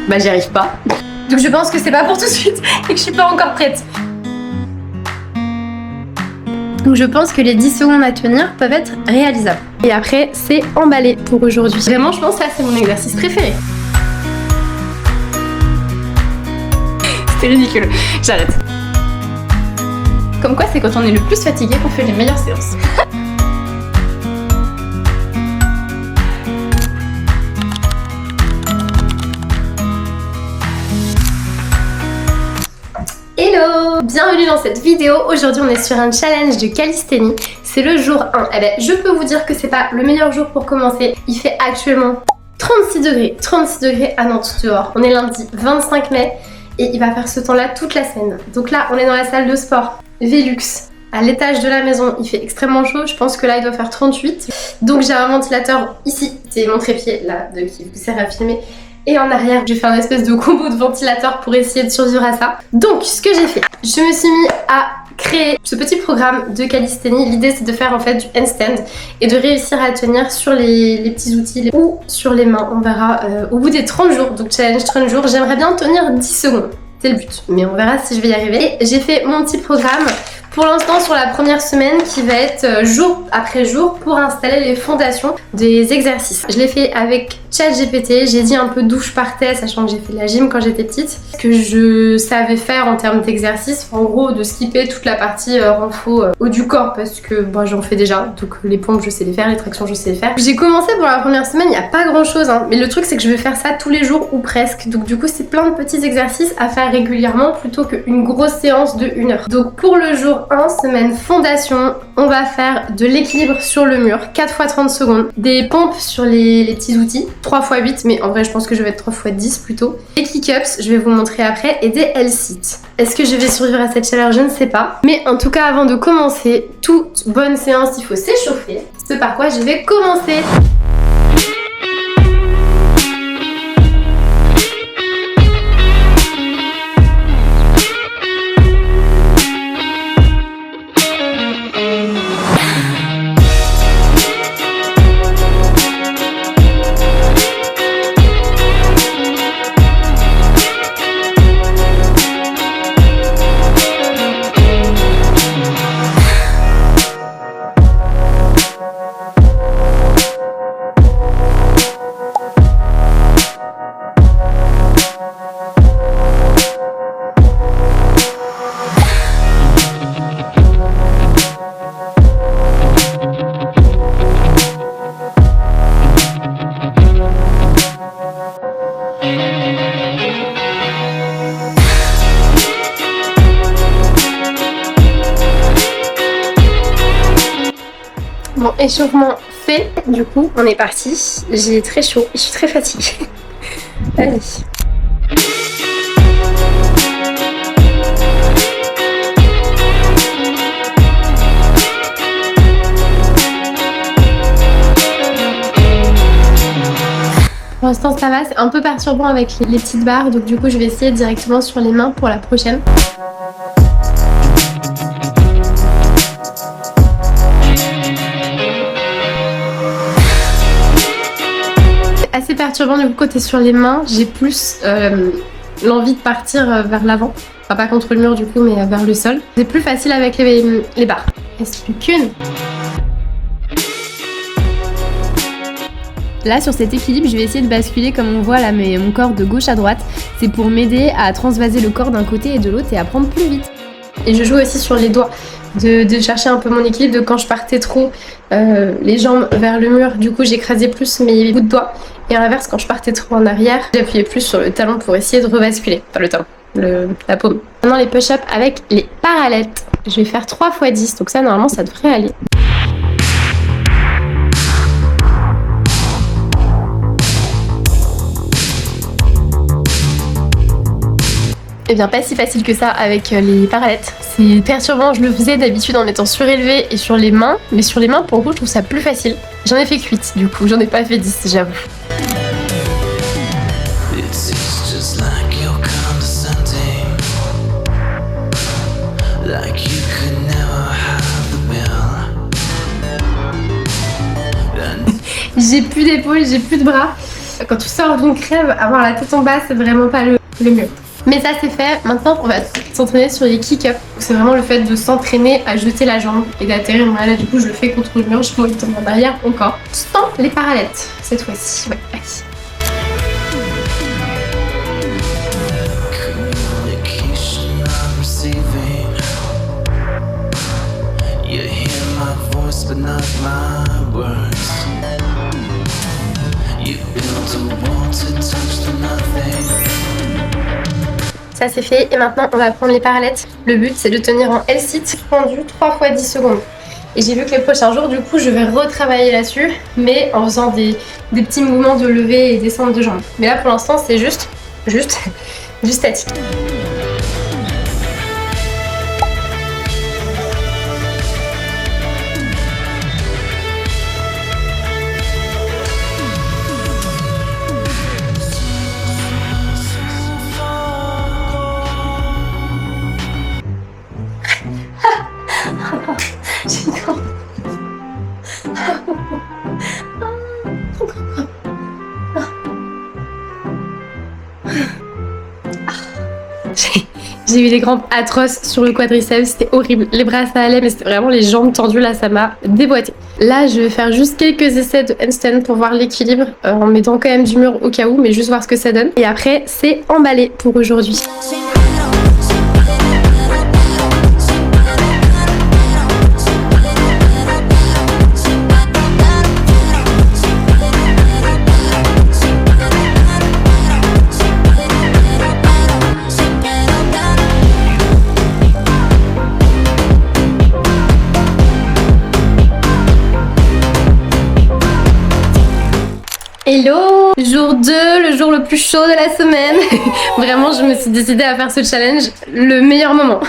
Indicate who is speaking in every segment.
Speaker 1: Bah j'y arrive pas. Donc je pense que c'est pas pour tout de suite et que je suis pas encore prête. Donc je pense que les 10 secondes à tenir peuvent être réalisables. Et après, c'est emballé pour aujourd'hui. Vraiment, je pense que ça, c'est mon exercice préféré. C'était ridicule. J'arrête. Comme quoi, c'est quand on est le plus fatigué qu'on fait les meilleures séances. Hello! Bienvenue dans cette vidéo. Aujourd'hui on est sur un challenge de calisthénie. C'est le jour 1. Eh ben, je peux vous dire que c'est pas le meilleur jour pour commencer. Il fait actuellement 36 degrés à Nantes dehors. On est lundi 25 mai et il va faire ce temps-là toute la semaine. Donc là on est dans la salle de sport Velux. À l'étage de la maison, il fait extrêmement chaud. Je pense que là il doit faire 38. Donc j'ai un ventilateur ici. C'est mon trépied là qui vous sert à filmer. Et en arrière, je vais faire une espèce de combo de ventilateur pour essayer de survivre à ça. Donc, ce que j'ai fait, je me suis mis à créer ce petit programme de calisthénie. L'idée, c'est de faire en fait du handstand et de réussir à tenir sur les petits outils ou sur les mains. On verra au bout des 30 jours. Donc, challenge 30 jours. J'aimerais bien tenir 10 secondes. C'est le but. Mais on verra si je vais y arriver. Et j'ai fait mon petit programme pour l'instant sur la première semaine qui va être jour après jour pour installer les fondations des exercices. Je l'ai fait avec ChatGPT, j'ai dit un peu d'où je partais, sachant que j'ai fait de la gym quand j'étais petite, ce que je savais faire en termes d'exercice, en gros de skipper toute la partie renfo haut du corps parce que bon, j'en fais déjà, donc les pompes je sais les faire, les tractions je sais les faire. J'ai commencé pour la première semaine, il n'y a pas grand chose, hein, mais le truc c'est que je vais faire ça tous les jours ou presque, donc du coup c'est plein de petits exercices à faire régulièrement plutôt qu'une grosse séance de 1 heure. Donc pour le jour 1, semaine fondation, on va faire de l'équilibre sur le mur, 4 x 30 secondes, des pompes sur les petits outils, 3 x 8, mais en vrai je pense que je vais être 3 x 10 plutôt. Des kick-ups, je vais vous montrer après, et des L-sit. Est-ce que je vais survivre à cette chaleur? Je ne sais pas. Mais en tout cas, avant de commencer, toute bonne séance, il faut s'échauffer. Ce par quoi je vais commencer. Bon, échauffement fait, du coup on est parti. J'ai très chaud, je suis très fatiguée. Allez. Pour l'instant ça va, c'est un peu perturbant avec les petites barres, donc du coup je vais essayer directement sur les mains pour la prochaine. Assez perturbant du coup côté sur les mains, j'ai plus l'envie de partir vers l'avant, enfin pas contre le mur du coup mais vers le sol. C'est plus facile avec les barres. Est-ce plus qu'une?
Speaker 2: Là sur cet équilibre je vais essayer de basculer comme on voit là mon corps de gauche à droite. C'est pour m'aider à transvaser le corps d'un côté et de l'autre et à prendre plus vite.
Speaker 1: Et je joue aussi sur les doigts, de chercher un peu mon équilibre, de quand je partais trop les jambes vers le mur, du coup j'écrasais plus mes bouts de doigts. Et à l'inverse, quand je partais trop en arrière, j'appuyais plus sur le talon pour essayer de rebasculer. Pas le talon, la paume. Maintenant les push-ups avec les parallettes. Je vais faire 3 x 10, donc ça normalement ça devrait aller. Eh bien pas si facile que ça avec les parallettes. C'est perturbant, je le faisais d'habitude en étant surélevée et sur les mains. Mais sur les mains pour le coup je trouve ça plus facile. J'en ai fait que 8 du coup, j'en ai pas fait 10 j'avoue. J'ai plus d'épaules, j'ai plus de bras. Quand tu sors d'une crève, avoir la tête en bas, c'est vraiment pas le mieux. Mais ça c'est fait, maintenant on va s'entraîner sur les kick-up. C'est vraiment le fait de s'entraîner à jeter la jambe et d'atterrir. Moi là du coup je le fais contre le mur, je peux tomber en arrière encore. Sans les parallettes cette fois-ci, ouais, allez. Ça c'est fait et maintenant on va prendre les parallettes. Le but c'est de tenir en L-sit pendu 3 fois 10 secondes. Et j'ai vu que les prochains jours du coup je vais retravailler là-dessus, mais en faisant des petits mouvements de lever et descendre de jambes. Mais là pour l'instant c'est juste statique. J'ai eu des crampes atroces sur le quadriceps, c'était horrible. Les bras ça allait, mais c'était vraiment les jambes tendues, là ça m'a déboîté. Là je vais faire juste quelques essais de handstand pour voir l'équilibre, en mettant quand même du mur au cas où, mais juste voir ce que ça donne. Et après c'est emballé pour aujourd'hui. Hello! Jour 2, le jour le plus chaud de la semaine. Vraiment, je me suis décidée à faire ce challenge le meilleur moment.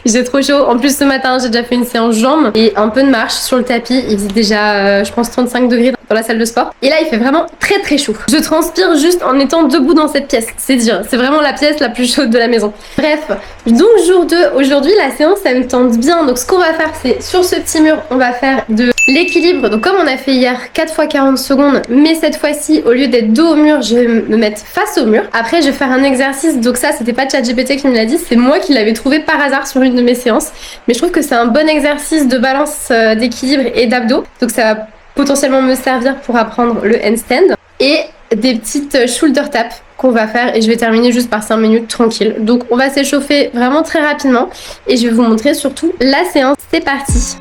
Speaker 1: J'ai trop chaud. En plus, ce matin, j'ai déjà fait une séance jambes et un peu de marche sur le tapis. Il faisait déjà, je pense, 35 degrés dans la salle de sport. Et là, il fait vraiment très très chaud. Je transpire juste en étant debout dans cette pièce. C'est dire, c'est vraiment la pièce la plus chaude de la maison. Bref, donc jour 2, aujourd'hui, la séance, ça me tente bien. Donc ce qu'on va faire, c'est sur ce petit mur, on va faire de l'équilibre. Donc comme on a fait hier 4 fois 40 secondes, mais cette fois-ci, au lieu d'être dos au mur, je vais me mettre face au mur. Après, je vais faire un exercice. Donc ça, c'était pas ChatGPT qui me l'a dit, c'est moi qui l'avais trouvé par hasard sur une de mes séances. Mais je trouve que c'est un bon exercice de balance, d'équilibre et d'abdos. Donc ça va potentiellement me servir pour apprendre le handstand. Et des petites shoulder taps qu'on va faire et je vais terminer juste par 5 minutes tranquille. Donc on va s'échauffer vraiment très rapidement et je vais vous montrer surtout la séance. C'est parti!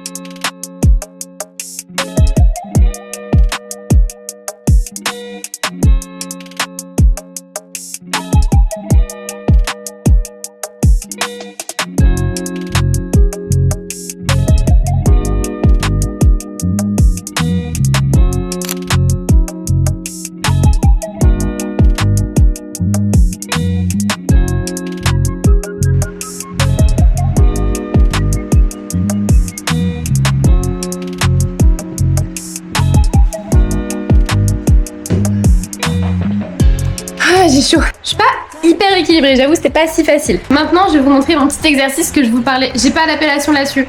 Speaker 1: J'ai chaud. Je suis pas hyper équilibrée, j'avoue c'était pas si facile. Maintenant je vais vous montrer mon petit exercice que je vous parlais. J'ai pas d'appellation là-dessus.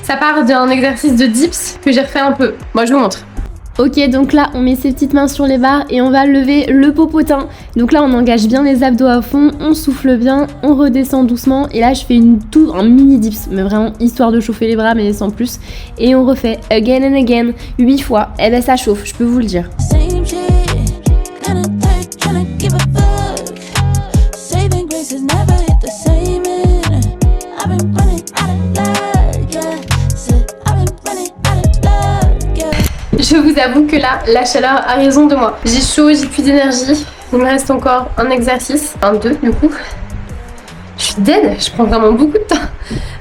Speaker 1: Ça part d'un exercice de dips que j'ai refait un peu. Moi je vous montre.
Speaker 2: Ok, donc là on met ses petites mains sur les barres et on va lever le popotin. Donc là on engage bien les abdos à fond, on souffle bien, on redescend doucement. Et là je fais un mini dips, mais vraiment histoire de chauffer les bras mais sans plus. Et on refait again and again 8 fois. Et ben ça chauffe, je peux vous le dire.
Speaker 1: Je vous avoue que là, la chaleur a raison de moi. J'ai chaud, j'ai plus d'énergie. Il me reste encore un exercice, un 2 du coup. Je suis dead, je prends vraiment beaucoup de temps.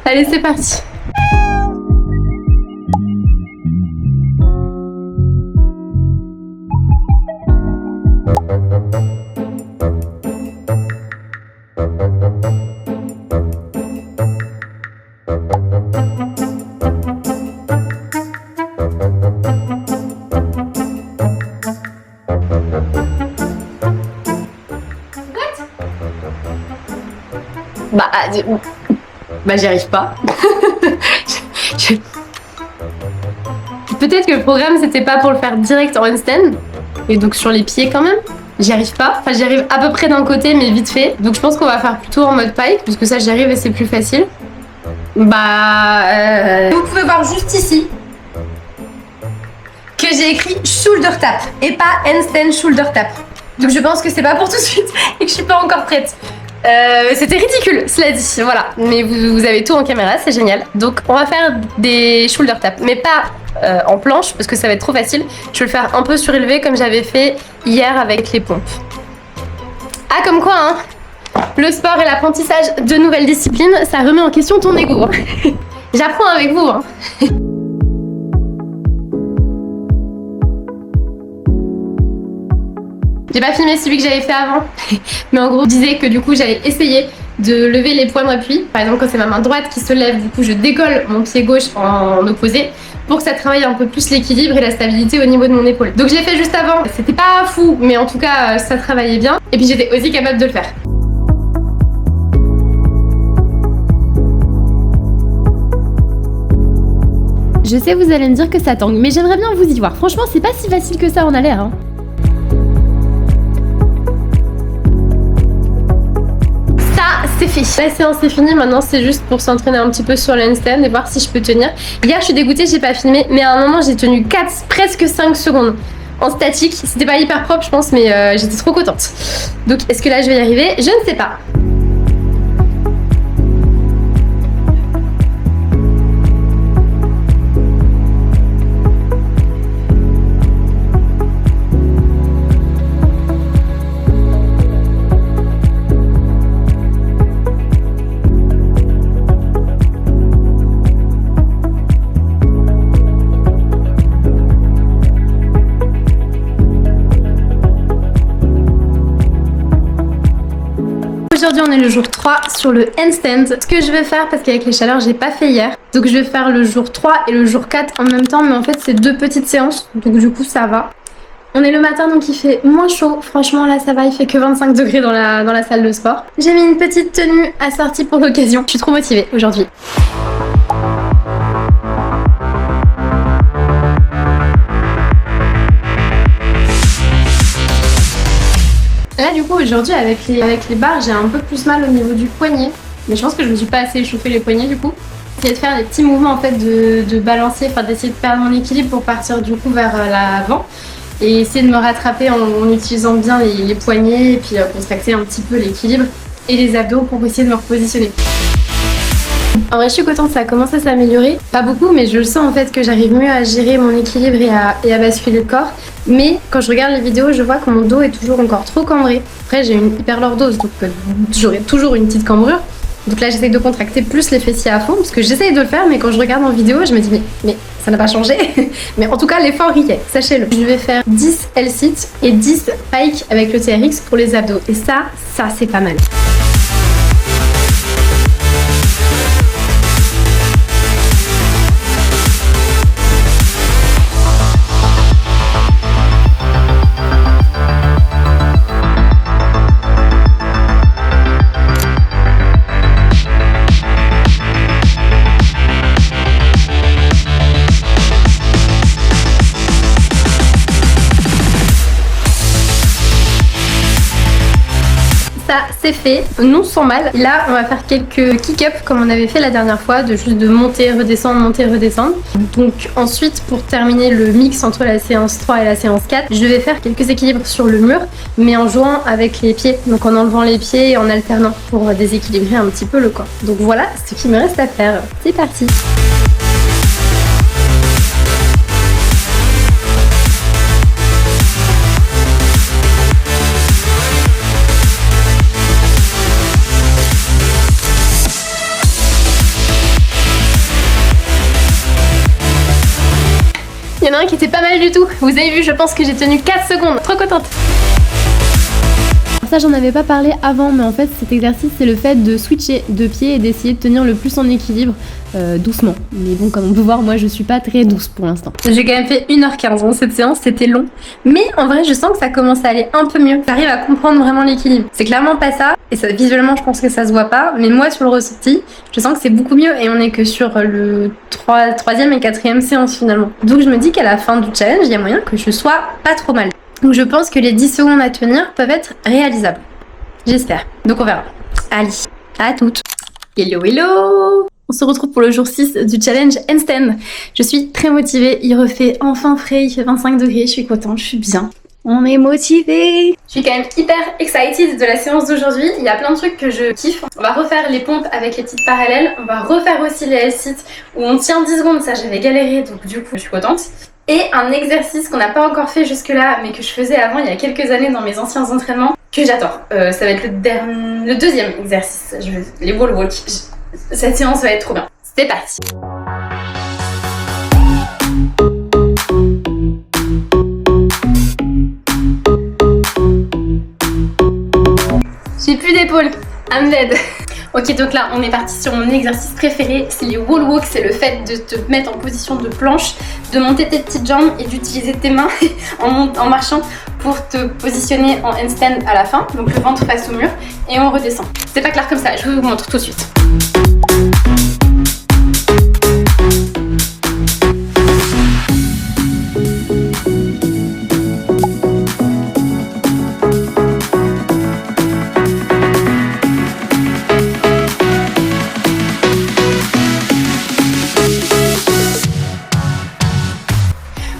Speaker 1: Allez, c'est parti. Bah j'y arrive pas. Peut-être que le programme c'était pas pour le faire direct en handstand et donc sur les pieds quand même. j'y arrive pas. Enfin, j'y arrive à peu près d'un côté, mais vite fait. Donc je pense qu'on va faire plutôt en mode pike, puisque ça j'y arrive et c'est plus facile. Vous pouvez voir juste ici que j'ai écrit shoulder tap et pas handstand shoulder tap. Donc je pense que c'est pas pour tout de suite et que je suis pas encore prête. C'était ridicule, cela dit, voilà. Mais vous avez tout en caméra, c'est génial. Donc on va faire des shoulder tap, mais pas en planche parce que ça va être trop facile. Je vais le faire un peu surélevé comme j'avais fait hier avec les pompes. Ah, comme quoi, hein, le sport et l'apprentissage de nouvelles disciplines, ça remet en question ton ego. Hein. J'apprends avec vous. Hein. J'ai pas filmé celui que j'avais fait avant, mais en gros, je disais que du coup, j'allais essayer de lever les points d'appui. Par exemple, quand c'est ma main droite qui se lève, du coup, je décolle mon pied gauche en opposé pour que ça travaille un peu plus l'équilibre et la stabilité au niveau de mon épaule. Donc, je l'ai fait juste avant. C'était pas fou, mais en tout cas, ça travaillait bien. Et puis, j'étais aussi capable de le faire.
Speaker 2: Je sais, vous allez me dire que ça tangue, mais j'aimerais bien vous y voir. Franchement, c'est pas si facile que ça en a l'air. Hein.
Speaker 1: C'est fait. La séance est finie, maintenant c'est juste pour s'entraîner un petit peu sur le handstand et voir si je peux tenir. Hier je suis dégoûtée, j'ai pas filmé, mais à un moment j'ai tenu 4, presque 5 secondes en statique. C'était pas hyper propre je pense, mais j'étais trop contente. Donc est-ce que là je vais y arriver? Je ne sais pas. Aujourd'hui on est le jour 3 sur le handstand. Ce que je vais faire, parce qu'avec les chaleurs j'ai pas fait hier, donc je vais faire le jour 3 et le jour 4 en même temps, mais en fait c'est 2 petites séances, donc du coup ça va. On est le matin donc il fait moins chaud, franchement là ça va, il fait que 25 degrés dans la salle de sport. J'ai mis une petite tenue assortie pour l'occasion, je suis trop motivée aujourd'hui. Là du coup aujourd'hui avec les barres j'ai un peu plus mal au niveau du poignet, mais je pense que je me suis pas assez échauffé les poignets du coup. Essayer de faire des petits mouvements en fait de balancer, enfin d'essayer de perdre mon équilibre pour partir du coup vers l'avant et essayer de me rattraper en utilisant bien les poignets et puis contracter un petit peu l'équilibre et les abdos pour essayer de me repositionner. En vrai je suis contente, ça commence à s'améliorer, pas beaucoup mais je le sens en fait que j'arrive mieux à gérer mon équilibre et à basculer le corps. Mais quand je regarde les vidéos je vois que mon dos est toujours encore trop cambré. Après j'ai une hyperlordose donc j'aurai toujours une petite cambrure. Donc là j'essaye de contracter plus les fessiers à fond parce que j'essaye de le faire mais quand je regarde en vidéo je me dis mais ça n'a pas changé. Mais en tout cas l'effort y est, sachez-le. Je vais faire 10 L-sit et 10 pike avec le TRX pour les abdos et ça c'est pas mal. Ça c'est fait, non sans mal. Là on va faire quelques kick-up comme on avait fait la dernière fois, de monter, redescendre, monter, redescendre. Donc ensuite pour terminer le mix entre la séance 3 et la séance 4, je vais faire quelques équilibres sur le mur mais en jouant avec les pieds, donc en enlevant les pieds et en alternant pour déséquilibrer un petit peu le corps. Donc voilà ce qui me reste à faire, c'est parti. Il y en a un qui était pas mal du tout. Vous avez vu, je pense que j'ai tenu 4 secondes. Trop contente.
Speaker 2: Ça j'en avais pas parlé avant, mais en fait cet exercice c'est le fait de switcher de pied et d'essayer de tenir le plus en équilibre doucement. Mais bon, comme on peut voir, moi je suis pas très douce pour l'instant.
Speaker 1: J'ai quand même fait 1h15 dans cette séance, c'était long. Mais en vrai je sens que ça commence à aller un peu mieux. J'arrive à comprendre vraiment l'équilibre. C'est clairement pas ça, et ça, visuellement je pense que ça se voit pas, mais moi sur le ressenti, je sens que c'est beaucoup mieux et on est que sur le 3e et 4e séance finalement. Donc je me dis qu'à la fin du challenge, il y a moyen que je sois pas trop mal. Donc je pense que les 10 secondes à tenir peuvent être réalisables. J'espère. Donc on verra. Allez, à toutes. Hello hello. On se retrouve pour le jour 6 du challenge handstand. Je suis très motivée, il refait enfin frais, il fait 25 degrés, je suis contente, je suis bien. On est motivés. Je suis quand même hyper excited de la séance d'aujourd'hui. Il y a plein de trucs que je kiffe. On va refaire les pompes avec les petites parallèles. On va refaire aussi les L-sit où on tient 10 secondes. Ça, j'avais galéré, donc du coup, je suis contente. Et un exercice qu'on n'a pas encore fait jusque-là, mais que je faisais avant il y a quelques années dans mes anciens entraînements, que j'adore. Ça va être le deuxième exercice, les wall walk. Cette séance va être trop bien. C'est parti. J'ai plus d'épaule. I'm dead. Ok, donc là, on est parti sur mon exercice préféré, c'est les wall walk, c'est le fait de te mettre en position de planche, de monter tes petites jambes et d'utiliser tes mains en marchant pour te positionner en handstand à la fin, donc le ventre face au mur, et on redescend. C'est pas clair comme ça, je vous montre tout de suite.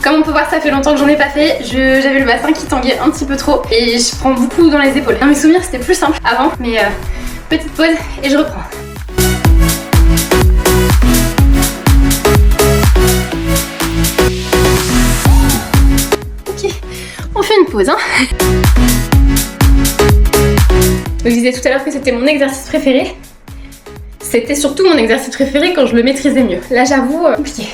Speaker 1: Comme on peut voir, ça fait longtemps que j'en ai pas fait. J'avais le bassin qui tanguait un petit peu trop et je prends beaucoup dans les épaules. Dans mes souvenirs, c'était plus simple avant, mais petite pause et je reprends. Ok, on fait une pause, hein. Je disais tout à l'heure que c'était mon exercice préféré. C'était surtout mon exercice préféré quand je le maîtrisais mieux. Là, j'avoue, compliqué.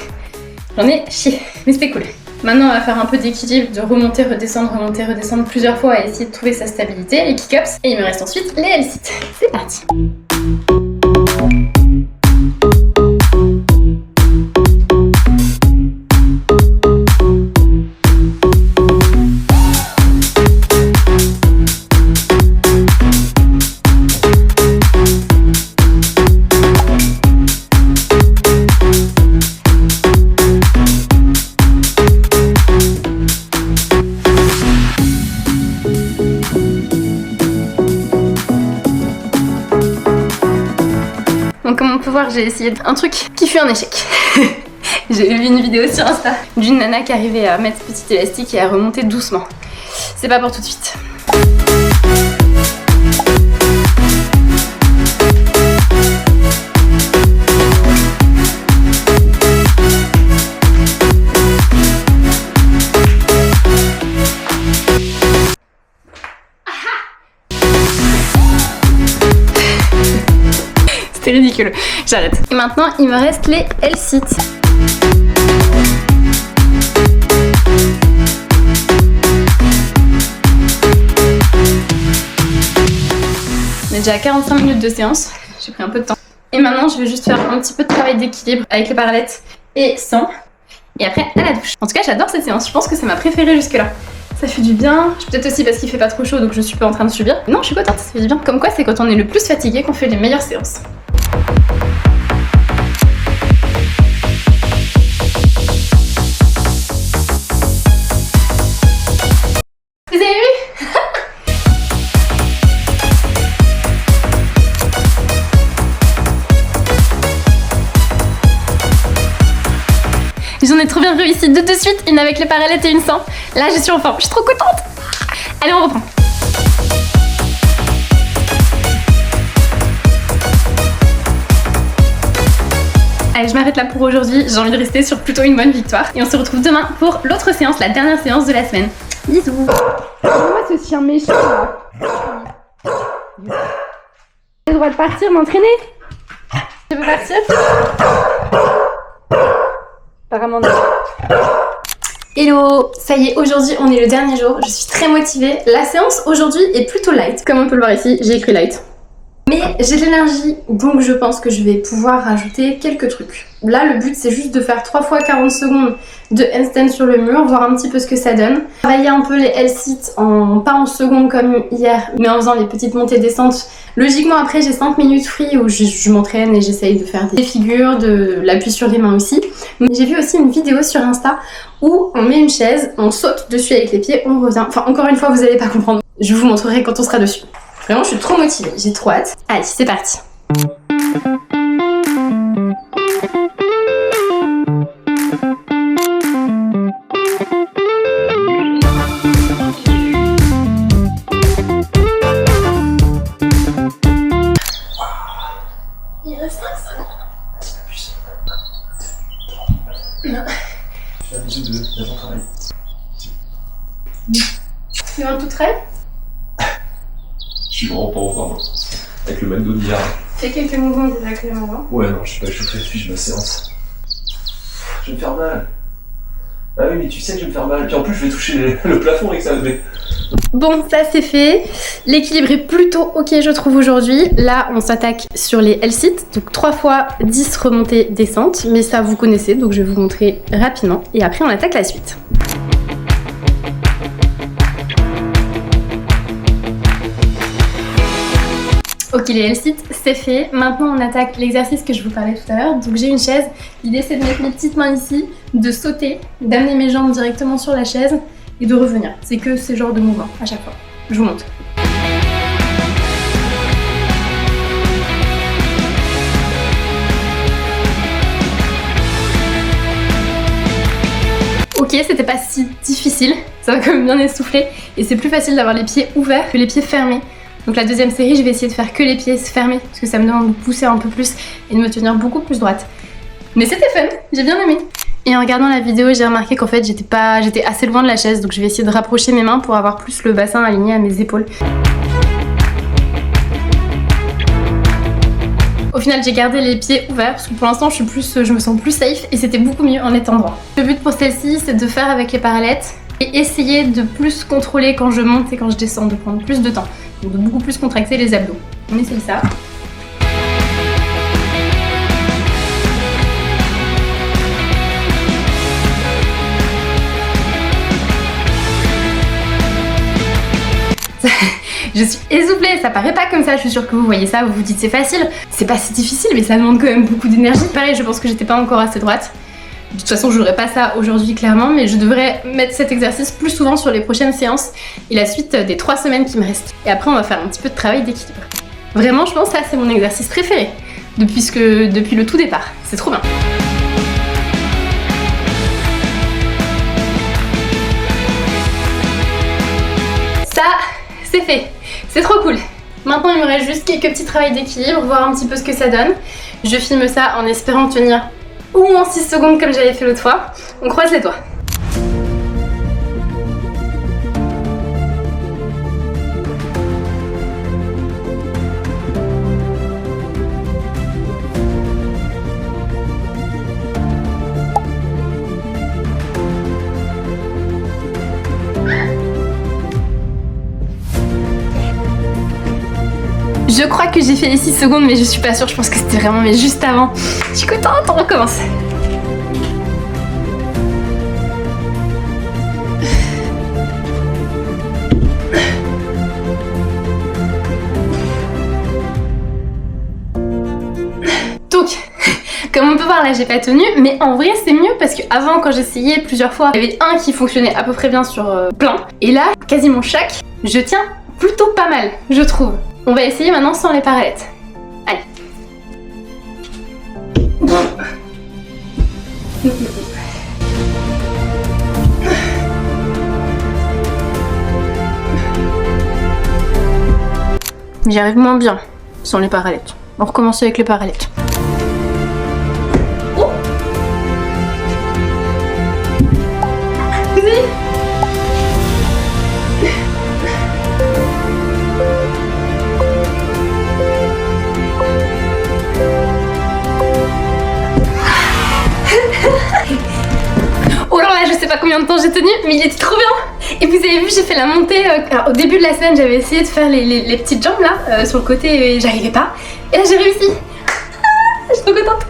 Speaker 1: J'en ai chié, mais c'était cool. Maintenant, on va faire un peu d'équilibre, de remonter, redescendre plusieurs fois et essayer de trouver sa stabilité, les kick-ups. Et il me reste ensuite les L-sit. C'est parti. Donc comme on peut voir, j'ai essayé un truc qui fut un échec. J'ai vu une vidéo sur Insta d'une nana qui arrivait à mettre ce petit élastique et à remonter doucement. C'est pas pour tout de suite. C'est ridicule, j'arrête. Et maintenant, il me reste les L-sit. On est déjà à 45 minutes de séance, j'ai pris un peu de temps. Et maintenant, je vais juste faire un petit peu de travail d'équilibre avec les parallettes et sans. Et après, à la douche. En tout cas, j'adore cette séance, je pense que c'est ma préférée jusque-là. Ça fait du bien, peut-être aussi parce qu'il fait pas trop chaud donc je suis pas en train de subir. Non, je suis contente, ça fait du bien. Comme quoi, c'est quand on est le plus fatigué qu'on fait les meilleures séances. Vous avez vu? J'en ai trop bien réussi deux de suite, une avec les parallettes et une sans. Là, je suis en forme, je suis trop contente. Allez, on reprend. Allez, je m'arrête là pour aujourd'hui. J'ai envie de rester sur plutôt une bonne victoire. Et on se retrouve demain pour l'autre séance, la dernière séance de la semaine. Bisous. Moi, ce chien méchant là. J'ai le droit de partir, m'entraîner. Je peux partir? Apparemment non. Hello, ça y est, aujourd'hui on est le dernier jour, je suis très motivée. La séance aujourd'hui est plutôt light. Comme on peut le voir ici, j'ai écrit light. Mais j'ai de l'énergie, donc je pense que je vais pouvoir rajouter quelques trucs. Là, le but, c'est juste de faire 3 fois 40 secondes de handstand sur le mur, voir un petit peu ce que ça donne. Travailler un peu les L-sit, pas en secondes comme hier, mais en faisant les petites montées-descentes. Logiquement, après, j'ai 5 minutes free où je m'entraîne et j'essaye de faire des figures, de l'appui sur les mains aussi. Mais j'ai vu aussi une vidéo sur Insta où on met une chaise, on saute dessus avec les pieds, on revient. Enfin, encore une fois, vous allez pas comprendre. Je vous montrerai quand on sera dessus. Vraiment, je suis trop motivée, j'ai trop hâte. Allez, c'est parti. Il reste 5 secondes. Non.
Speaker 3: Je suis habitué de ton travail.
Speaker 1: Tu veux un tout trait?
Speaker 3: Je suis vraiment pas en forme. Avec le McDo d'hier.
Speaker 1: Fais quelques mouvements désagréables avant.
Speaker 3: Ouais, non, je suis très fiche de ma séance. Je vais me faire mal. Ah oui, mais tu sais que je vais me faire mal. Puis en plus, je vais toucher le plafond avec ça.
Speaker 1: Bon, ça c'est fait. L'équilibre est plutôt ok, je trouve, aujourd'hui. Là, on s'attaque sur les L-sit. Donc 3 fois 10 remontées descentes. Mais ça, vous connaissez, donc je vais vous montrer rapidement. Et après, on attaque la suite. Ok, les L-sit, c'est fait. Maintenant, on attaque l'exercice que je vous parlais tout à l'heure. Donc j'ai une chaise. L'idée, c'est de mettre mes petites mains ici, de sauter, d'amener mes jambes directement sur la chaise et de revenir. C'est que ce genre de mouvement à chaque fois. Je vous montre. Ok, c'était pas si difficile. Ça va quand même bien essouffler. Et c'est plus facile d'avoir les pieds ouverts que les pieds fermés. Donc la deuxième série, je vais essayer de faire que les pieds fermés parce que ça me demande de pousser un peu plus et de me tenir beaucoup plus droite. Mais c'était fun, j'ai bien aimé. Et en regardant la vidéo, j'ai remarqué qu'en fait j'étais assez loin de la chaise, donc je vais essayer de rapprocher mes mains pour avoir plus le bassin aligné à mes épaules. Au final, j'ai gardé les pieds ouverts parce que pour l'instant je me sens plus safe et c'était beaucoup mieux en étant droit. Le but pour celle-ci, c'est de faire avec les parallettes et essayer de plus contrôler quand je monte et quand je descends, de prendre plus de temps. Donc de beaucoup plus contracter les abdos. On essaye ça. Je suis essoufflée, ça paraît pas comme ça, je suis sûre que vous voyez ça, vous vous dites c'est facile. C'est pas si difficile, mais ça demande quand même beaucoup d'énergie. Pareil, je pense que j'étais pas encore assez droite. De toute façon, je n'aurai pas ça aujourd'hui clairement, mais je devrais mettre cet exercice plus souvent sur les prochaines séances et la suite des 3 semaines qui me restent. Et après, on va faire un petit peu de travail d'équilibre. Vraiment, je pense que ça, c'est mon exercice préféré depuis le tout départ. C'est trop bien. Ça, c'est fait. C'est trop cool. Maintenant, il me reste juste quelques petits travails d'équilibre, voir un petit peu ce que ça donne. Je filme ça en espérant tenir au moins 6 secondes comme j'avais fait l'autre fois. On croise les doigts. Je crois que j'ai fait les 6 secondes, mais je suis pas sûre, je pense que c'était vraiment mais juste avant. Je suis contente, on recommence. Donc, comme on peut voir là, j'ai pas tenu, mais en vrai c'est mieux parce que avant, quand j'essayais plusieurs fois, il y avait un qui fonctionnait à peu près bien sur plein, et là, quasiment chaque, je tiens plutôt pas mal, je trouve. On va essayer maintenant sans les parallettes. Allez. J'y arrive moins bien sans les parallettes. On recommence avec les parallettes. Oh. Vas-y. Oh là là, je sais pas combien de temps j'ai tenu, mais il était trop bien. Et vous avez vu, j'ai fait la montée. Alors, au début de la semaine, j'avais essayé de faire les petites jambes là, sur le côté, et j'arrivais pas. Et là, j'ai réussi. Je suis trop contente.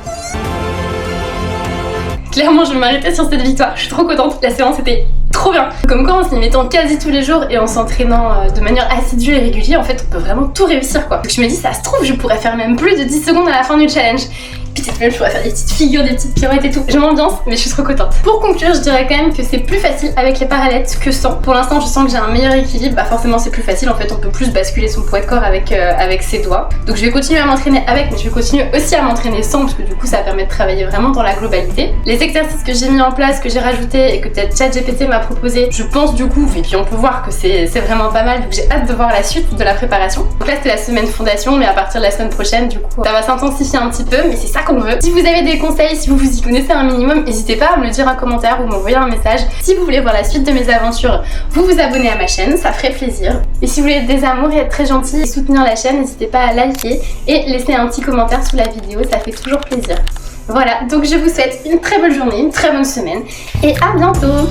Speaker 1: Clairement, je vais m'arrêter sur cette victoire. Je suis trop contente. La séance était trop bien. Comme quoi, en s'y mettant quasi tous les jours et en s'entraînant de manière assidue et régulière, en fait, on peut vraiment tout réussir quoi. Donc je me dis, ça se trouve, je pourrais faire même plus de 10 secondes à la fin du challenge. Peut-être même je pourrais faire des petites figures, des petites pirouettes et tout. Je m'ambiance, mais je suis trop contente. Pour conclure, je dirais quand même que c'est plus facile avec les parallettes que sans. Pour l'instant, je sens que j'ai un meilleur équilibre. Bah forcément, c'est plus facile. En fait, on peut plus basculer son poids de corps avec ses doigts. Donc je vais continuer à m'entraîner avec, mais je vais continuer aussi à m'entraîner sans, parce que du coup, ça permet de travailler vraiment dans la globalité. Les exercices que j'ai mis en place, que j'ai rajoutés et que peut-être ChatGPT m'a proposé, je pense du coup, et puis on peut voir que c'est vraiment pas mal. Donc j'ai hâte de voir la suite de la préparation. Donc là, c'était la semaine fondation, mais à partir de la semaine prochaine, du coup, ça va s'intensifier un petit peu, mais c'est ça qu'on veut. Si vous avez des conseils, si vous vous y connaissez un minimum, n'hésitez pas à me le dire en commentaire ou m'envoyer un message. Si vous voulez voir la suite de mes aventures, vous vous abonnez à ma chaîne, ça ferait plaisir. Et si vous voulez des amours et être très gentil et soutenir la chaîne, n'hésitez pas à liker et laisser un petit commentaire sous la vidéo, ça fait toujours plaisir. Voilà, donc je vous souhaite une très bonne journée, une très bonne semaine et à bientôt.